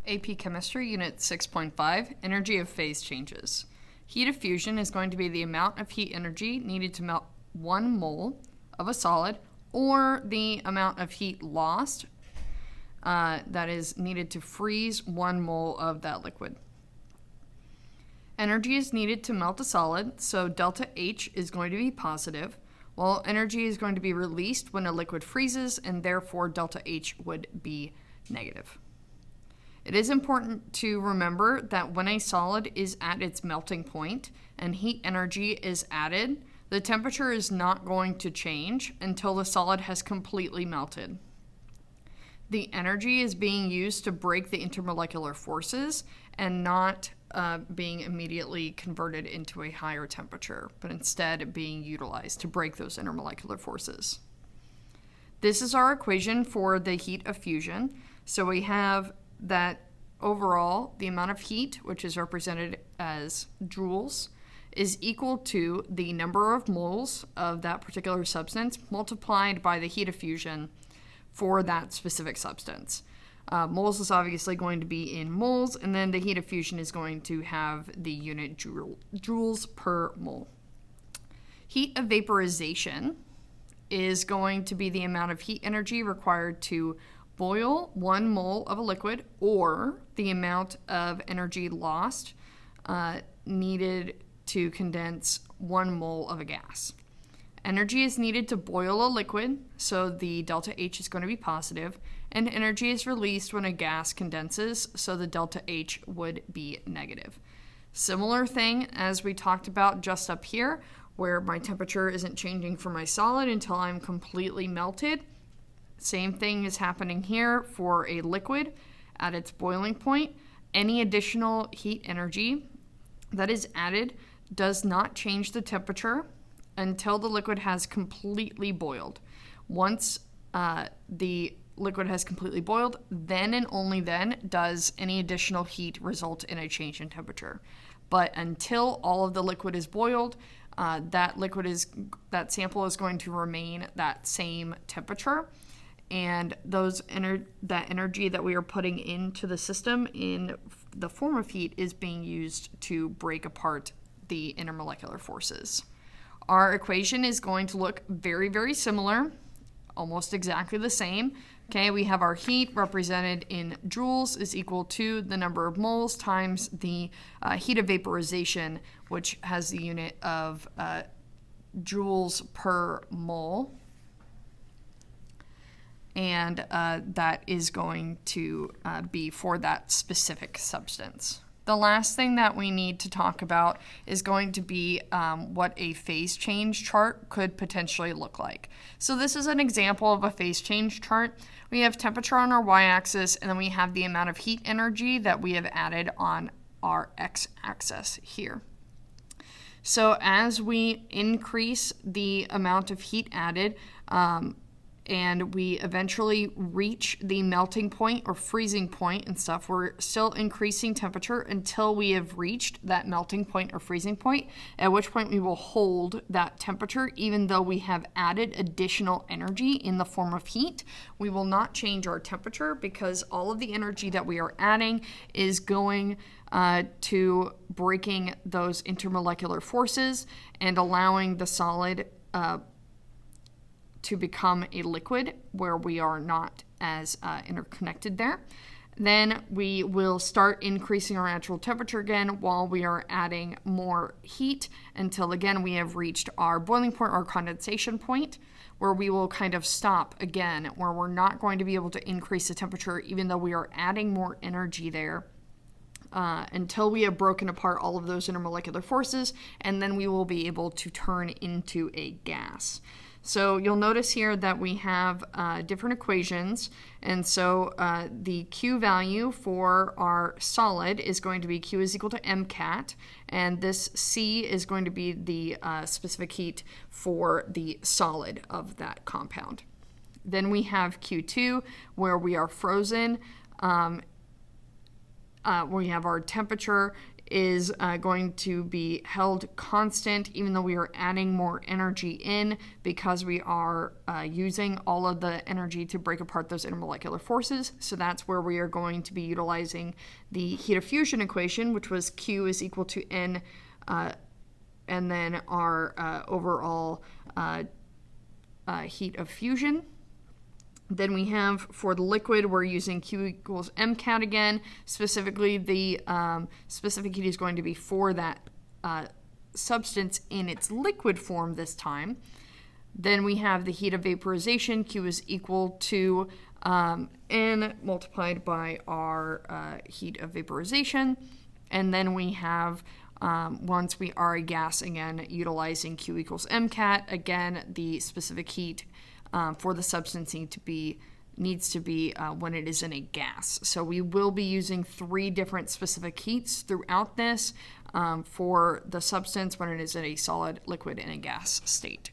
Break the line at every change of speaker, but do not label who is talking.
AP Chemistry, Unit 6.5, Energy of Phase Changes. Heat of fusion is going to be the amount of heat energy needed to melt 1 mole of a solid, or the amount of heat lost that is needed to freeze 1 mole of that liquid. Energy is needed to melt a solid, so delta H is going to be positive, while energy is going to be released when a liquid freezes, and therefore delta H would be negative. It is important to remember that when a solid is at its melting point and heat energy is added, the temperature is not going to change until the solid has completely melted. The energy is being used to break the intermolecular forces and not being immediately converted into a higher temperature, but instead being utilized to break those intermolecular forces. This is our equation for the heat of fusion. So we have that overall, the amount of heat, which is represented as joules, is equal to the number of moles of that particular substance multiplied by the heat of fusion for that specific substance. Moles is obviously going to be in moles, and then the heat of fusion is going to have the unit joules per mole. Heat of vaporization is going to be the amount of heat energy required to boil 1 mole of a liquid, or the amount of energy lost needed to condense 1 mole of a gas. Energy is needed to boil a liquid, so the delta H is going to be positive, and energy is released when a gas condenses, so the delta H would be negative. Similar thing as we talked about just up here, where my temperature isn't changing for my solid until I'm completely melted. Same thing is happening here for a liquid at its boiling point. Any additional heat energy that is added does not change the temperature until the liquid has completely boiled. Once the liquid has completely boiled, then and only then does any additional heat result in a change in temperature. But until all of the liquid is boiled, that sample is going to remain that same temperature, and that energy that we are putting into the system in the form of heat is being used to break apart the intermolecular forces. Our equation is going to look very, very similar, almost exactly the same. Okay, we have our heat represented in joules is equal to the number of moles times the heat of vaporization, which has the unit of joules per mole. And that is going to be for that specific substance. The last thing that we need to talk about is going to be what a phase change chart could potentially look like. So this is an example of a phase change chart. We have temperature on our y-axis, and then we have the amount of heat energy that we have added on our x-axis here. So as we increase the amount of heat added, and we eventually reach the melting point or freezing point and stuff, we're still increasing temperature until we have reached that melting point or freezing point, at which point we will hold that temperature even though we have added additional energy in the form of heat. We will not change our temperature because all of the energy that we are adding is going to breaking those intermolecular forces and allowing the solid to become a liquid where we are not as interconnected there. Then we will start increasing our natural temperature again while we are adding more heat until again we have reached our boiling point or condensation point, where we will kind of stop again, where we're not going to be able to increase the temperature even though we are adding more energy there. Until we have broken apart all of those intermolecular forces, and then we will be able to turn into a gas. So you'll notice here that we have different equations, and so the Q value for our solid is going to be Q is equal to MCAT, and this C is going to be the specific heat for the solid of that compound. Then we have Q2, where we are frozen we have our temperature is going to be held constant even though we are adding more energy in, because we are using all of the energy to break apart those intermolecular forces. So that's where we are going to be utilizing the heat of fusion equation, which was Q is equal to N, and then our overall heat of fusion. Then we have for the liquid, we're using Q equals MCAT again. Specifically, the specific heat is going to be for that substance in its liquid form this time. Then we have the heat of vaporization. Q is equal to N multiplied by our heat of vaporization. And then we have, once we are a gas, again, utilizing Q equals MCAT. Again, the specific heat for the substance needs to be when it is in a gas. So we will be using 3 different specific heats throughout this for the substance when it is in a solid, liquid, and a gas state.